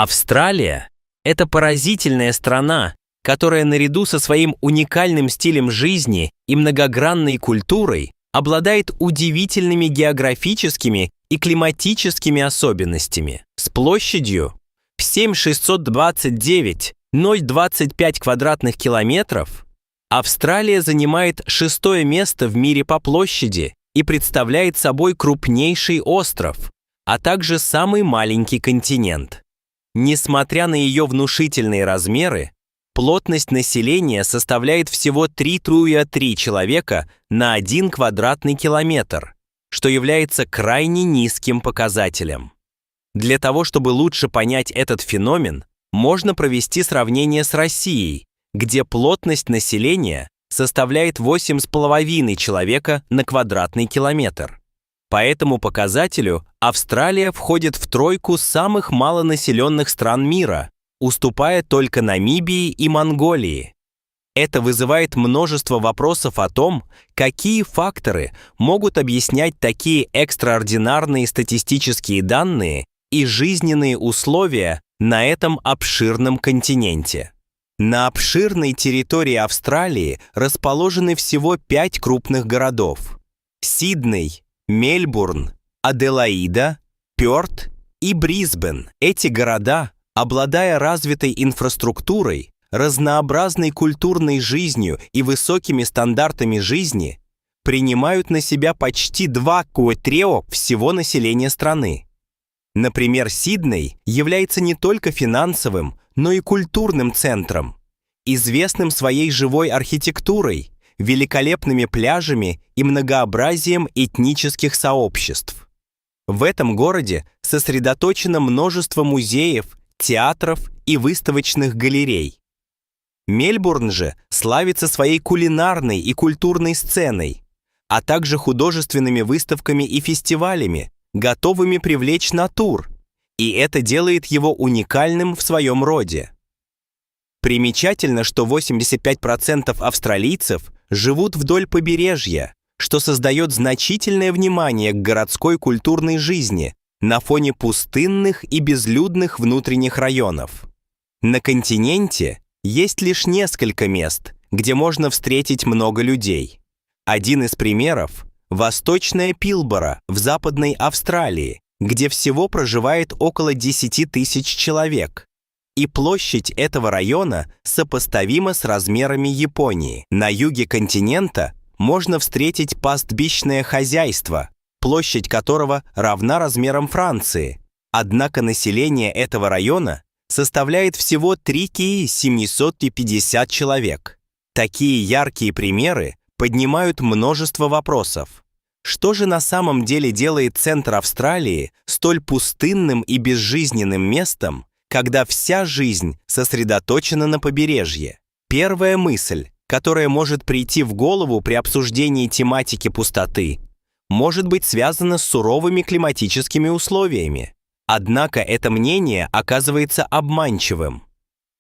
Австралия – это поразительная страна, которая наряду со своим уникальным стилем жизни и многогранной культурой обладает удивительными географическими и климатическими особенностями. С площадью в 7629,025 квадратных километров Австралия занимает 6-е место в мире по площади и представляет собой крупнейший остров, а также самый маленький континент. Несмотря на ее внушительные размеры, плотность населения составляет всего 3,3 человека на 1 квадратный километр, что является крайне низким показателем. Для того, чтобы лучше понять этот феномен, можно провести сравнение с Россией, где плотность населения составляет 8,5 человека на квадратный километр. По этому показателю Австралия входит в тройку самых малонаселенных стран мира, уступая только Намибии и Монголии. Это вызывает множество вопросов о том, какие факторы могут объяснять такие экстраординарные статистические данные и жизненные условия на этом обширном континенте. На обширной территории Австралии расположены всего 5 крупных городов: Сидней, Мельбурн, Аделаида, Пёрт и Брисбен. Эти города, обладая развитой инфраструктурой, разнообразной культурной жизнью и высокими стандартами жизни, принимают на себя почти 2/3 всего населения страны. Например, Сидней является не только финансовым, но и культурным центром, известным своей живой архитектурой, великолепными пляжами и многообразием этнических сообществ. В этом городе сосредоточено множество музеев, театров и выставочных галерей. Мельбурн же славится своей кулинарной и культурной сценой, а также художественными выставками и фестивалями, готовыми привлечь на тур, и это делает его уникальным в своем роде. Примечательно, что 85% австралийцев живут вдоль побережья, что создает значительное внимание к городской культурной жизни на фоне пустынных и безлюдных внутренних районов. На континенте есть лишь несколько мест, где можно встретить много людей. Один из примеров – Восточная Пилбора в Западной Австралии, где всего проживает около 10 тысяч человек. И площадь этого района сопоставима с размерами Японии. На юге континента можно встретить пастбищное хозяйство, площадь которого равна размерам Франции. Однако население этого района составляет всего 3750 человек. Такие яркие примеры поднимают множество вопросов. Что же на самом деле делает центр Австралии столь пустынным и безжизненным местом, когда вся жизнь сосредоточена на побережье? Первая мысль, которая может прийти в голову при обсуждении тематики пустоты, может быть связана с суровыми климатическими условиями. Однако это мнение оказывается обманчивым.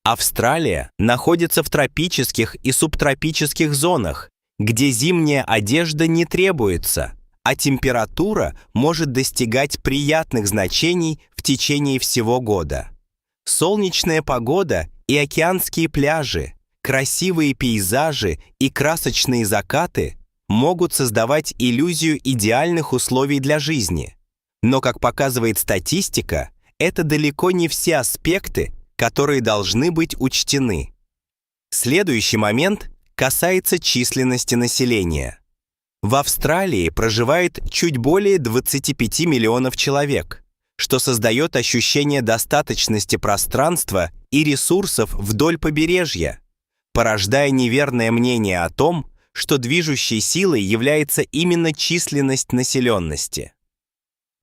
Австралия находится в тропических и субтропических зонах, где зимняя одежда не требуется, а температура может достигать приятных значений в течение всего года. Солнечная погода и океанские пляжи, красивые пейзажи и красочные закаты могут создавать иллюзию идеальных условий для жизни. Но, как показывает статистика, это далеко не все аспекты, которые должны быть учтены. Следующий момент касается численности населения. В Австралии проживает чуть более 25 миллионов человек, что создает ощущение достаточности пространства и ресурсов вдоль побережья, порождая неверное мнение о том, что движущей силой является именно численность населенности.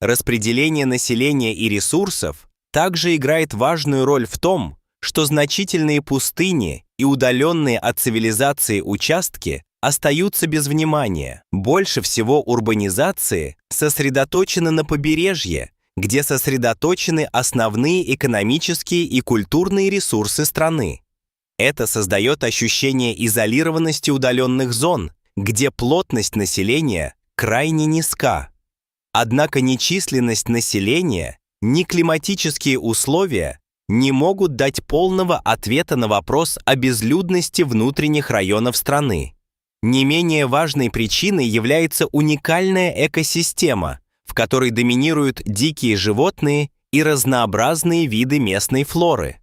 Распределение населения и ресурсов также играет важную роль в том, что значительные пустыни и удаленные от цивилизации участки остаются без внимания. Больше всего урбанизации сосредоточено на побережье, где сосредоточены основные экономические и культурные ресурсы страны. Это создает ощущение изолированности удаленных зон, где плотность населения крайне низка. Однако ни численность населения, ни климатические условия не могут дать полного ответа на вопрос о безлюдности внутренних районов страны. Не менее важной причиной является уникальная экосистема, в которой доминируют дикие животные и разнообразные виды местной флоры.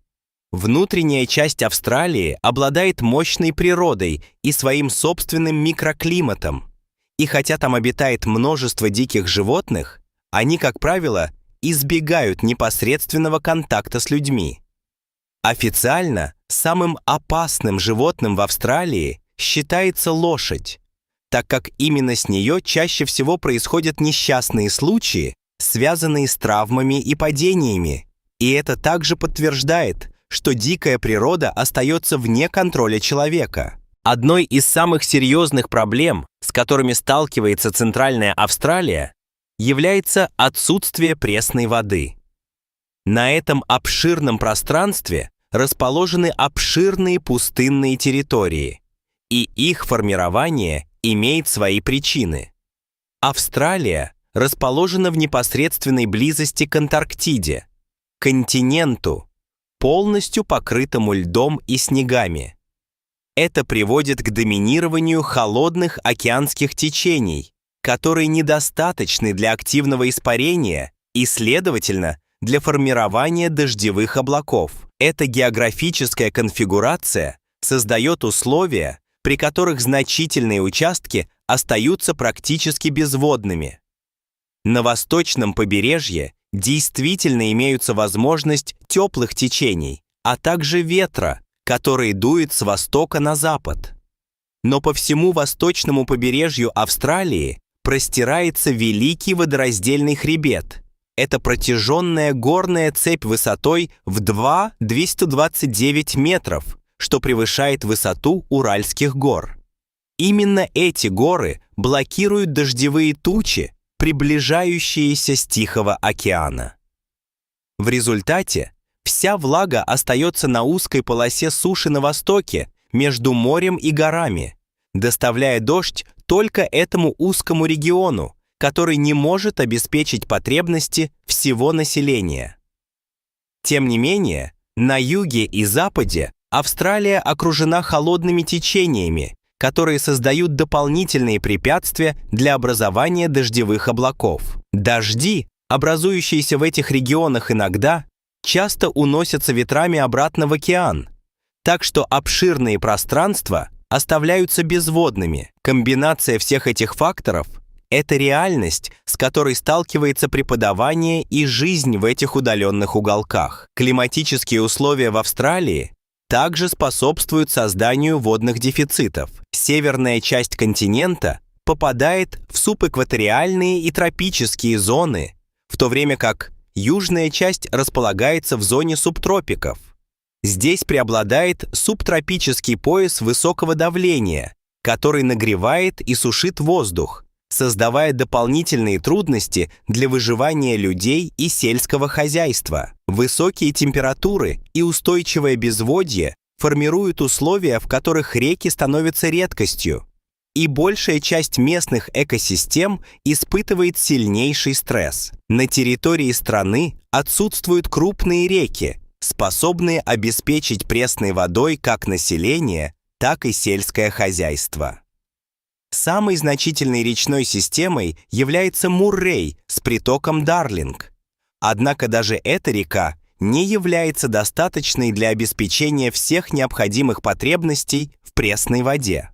Внутренняя часть Австралии обладает мощной природой и своим собственным микроклиматом. И хотя там обитает множество диких животных, они, как правило, избегают непосредственного контакта с людьми. Официально самым опасным животным в Австралии считается лошадь, так как именно с нее чаще всего происходят несчастные случаи, связанные с травмами и падениями. И это также подтверждает, что дикая природа остается вне контроля человека. Одной из самых серьезных проблем, с которыми сталкивается Центральная Австралия, является отсутствие пресной воды. На этом обширном пространстве расположены обширные пустынные территории, и их формирование имеет свои причины. Австралия расположена в непосредственной близости к Антарктиде, континенту, полностью покрытому льдом и снегами. Это приводит к доминированию холодных океанских течений, которые недостаточны для активного испарения и, следовательно, для формирования дождевых облаков. Эта географическая конфигурация создает условия, при которых значительные участки остаются практически безводными. На восточном побережье действительно имеются возможность теплых течений, а также ветра, который дует с востока на запад. Но по всему восточному побережью Австралии простирается Великий водораздельный хребет. Это протяженная горная цепь высотой в 229 метров, что превышает высоту Уральских гор. Именно эти горы блокируют дождевые тучи, приближающиеся с Тихого океана. В результате вся влага остается на узкой полосе суши на востоке, между морем и горами, доставляя дождь только этому узкому региону, который не может обеспечить потребности всего населения. Тем не менее, на юге и западе Австралия окружена холодными течениями, которые создают дополнительные препятствия для образования дождевых облаков. Дожди, образующиеся в этих регионах иногда, часто уносятся ветрами обратно в океан, так что обширные пространства оставляются безводными. Комбинация всех этих факторов – это реальность, с которой сталкивается преподавание и жизнь в этих удаленных уголках. Климатические условия в Австралии также способствуют созданию водных дефицитов. Северная часть континента попадает в субэкваториальные и тропические зоны, в то время как южная часть располагается в зоне субтропиков. Здесь преобладает субтропический пояс высокого давления, который нагревает и сушит воздух, создавая дополнительные трудности для выживания людей и сельского хозяйства. Высокие температуры и устойчивое безводье формируют условия, в которых реки становятся редкостью, и большая часть местных экосистем испытывает сильнейший стресс. На территории страны отсутствуют крупные реки, способные обеспечить пресной водой как население, так и сельское хозяйство. Самой значительной речной системой является Муррей с притоком Дарлинг. Однако даже эта река не является достаточной для обеспечения всех необходимых потребностей в пресной воде.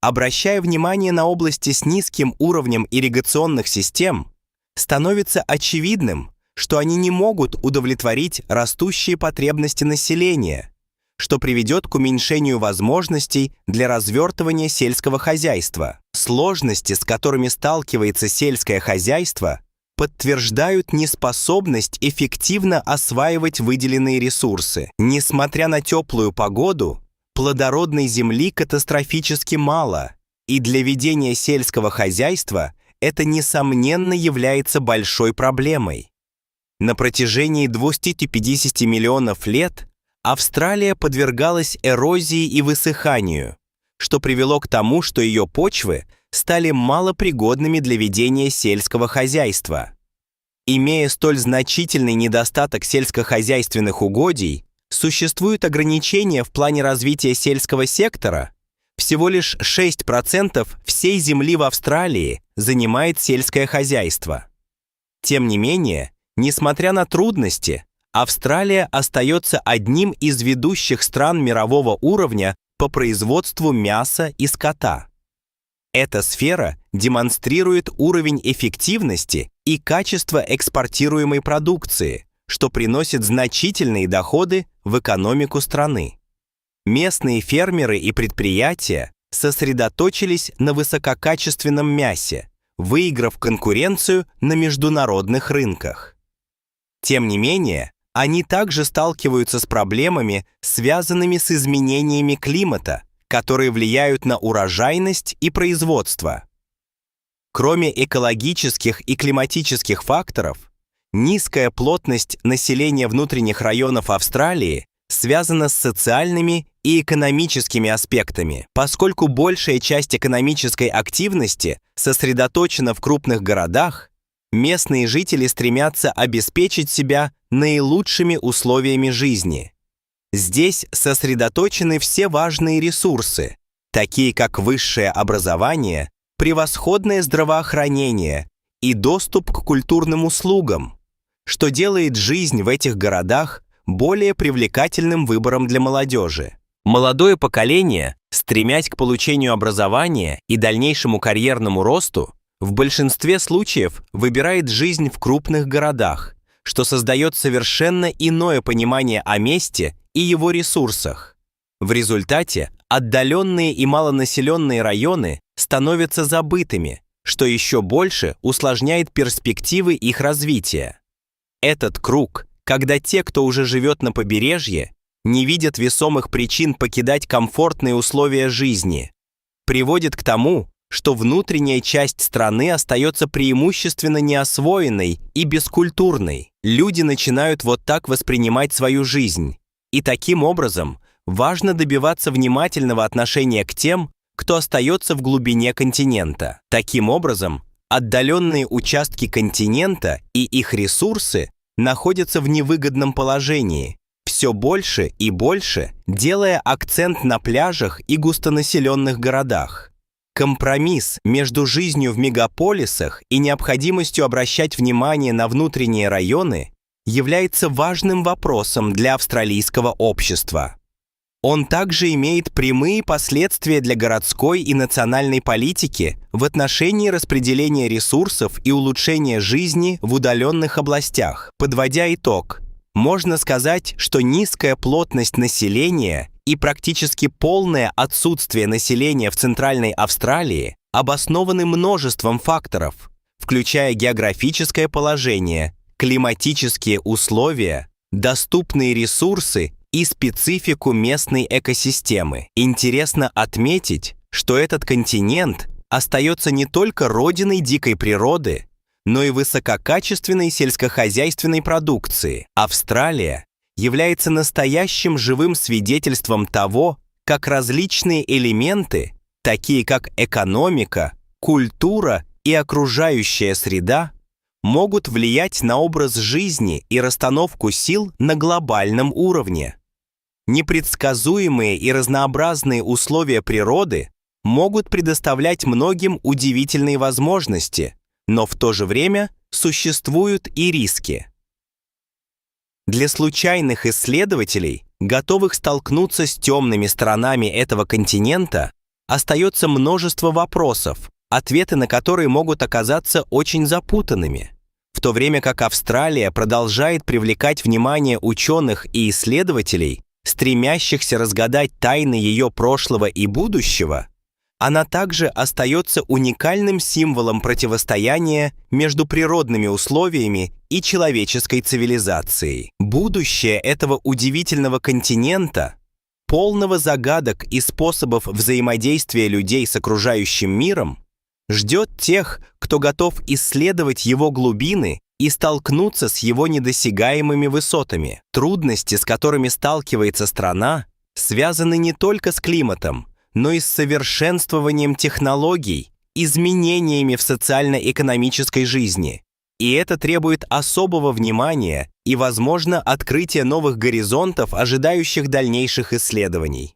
Обращая внимание на области с низким уровнем ирригационных систем, становится очевидным, что они не могут удовлетворить растущие потребности населения, что приведет к уменьшению возможностей для развертывания сельского хозяйства. Сложности, с которыми сталкивается сельское хозяйство, подтверждают неспособность эффективно осваивать выделенные ресурсы. Несмотря на теплую погоду, плодородной земли катастрофически мало, и для ведения сельского хозяйства это, несомненно, является большой проблемой. На протяжении 250 миллионов лет Австралия подвергалась эрозии и высыханию, что привело к тому, что ее почвы стали малопригодными для ведения сельского хозяйства. Имея столь значительный недостаток сельскохозяйственных угодий, существуют ограничения в плане развития сельского сектора. Всего лишь 6% всей земли в Австралии занимает сельское хозяйство. Тем не менее, несмотря на трудности, Австралия остается одним из ведущих стран мирового уровня по производству мяса и скота. Эта сфера демонстрирует уровень эффективности и качества экспортируемой продукции, что приносит значительные доходы в экономику страны. Местные фермеры и предприятия сосредоточились на высококачественном мясе, выиграв конкуренцию на международных рынках. Тем не менее, они также сталкиваются с проблемами, связанными с изменениями климата, которые влияют на урожайность и производство. Кроме экологических и климатических факторов, низкая плотность населения внутренних районов Австралии связана с социальными и экономическими аспектами, поскольку большая часть экономической активности сосредоточена в крупных городах. Местные жители стремятся обеспечить себя наилучшими условиями жизни. Здесь сосредоточены все важные ресурсы, такие как высшее образование, превосходное здравоохранение и доступ к культурным услугам, что делает жизнь в этих городах более привлекательным выбором для молодежи. Молодое поколение, стремясь к получению образования и дальнейшему карьерному росту, в большинстве случаев выбирает жизнь в крупных городах, что создает совершенно иное понимание о месте и его ресурсах. В результате отдаленные и малонаселенные районы становятся забытыми, что еще больше усложняет перспективы их развития. Этот круг, когда те, кто уже живет на побережье, не видят весомых причин покидать комфортные условия жизни, приводит к тому, что внутренняя часть страны остается преимущественно неосвоенной и бескультурной. Люди начинают вот так воспринимать свою жизнь. И таким образом важно добиваться внимательного отношения к тем, кто остается в глубине континента. Таким образом, отдаленные участки континента и их ресурсы находятся в невыгодном положении, все больше и больше делая акцент на пляжах и густонаселенных городах. Компромисс между жизнью в мегаполисах и необходимостью обращать внимание на внутренние районы является важным вопросом для австралийского общества. Он также имеет прямые последствия для городской и национальной политики в отношении распределения ресурсов и улучшения жизни в удаленных областях. Подводя итог, можно сказать, что низкая плотность населения и практически полное отсутствие населения в Центральной Австралии обоснованы множеством факторов, включая географическое положение, климатические условия, доступные ресурсы и специфику местной экосистемы. Интересно отметить, что этот континент остается не только родиной дикой природы, но и высококачественной сельскохозяйственной продукции. Австралия является настоящим живым свидетельством того, как различные элементы, такие как экономика, культура и окружающая среда, могут влиять на образ жизни и расстановку сил на глобальном уровне. Непредсказуемые и разнообразные условия природы могут предоставлять многим удивительные возможности, но в то же время существуют и риски. Для случайных исследователей, готовых столкнуться с темными сторонами этого континента, остается множество вопросов, ответы на которые могут оказаться очень запутанными. В то время как Австралия продолжает привлекать внимание ученых и исследователей, стремящихся разгадать тайны ее прошлого и будущего, она также остается уникальным символом противостояния между природными условиями и человеческой цивилизацией. Будущее этого удивительного континента, полного загадок и способов взаимодействия людей с окружающим миром, ждет тех, кто готов исследовать его глубины и столкнуться с его недосягаемыми высотами. Трудности, с которыми сталкивается страна, связаны не только с климатом, но и с совершенствованием технологий, изменениями в социально-экономической жизни И это требует особого внимания и, возможно, открытия новых горизонтов, ожидающих дальнейших исследований.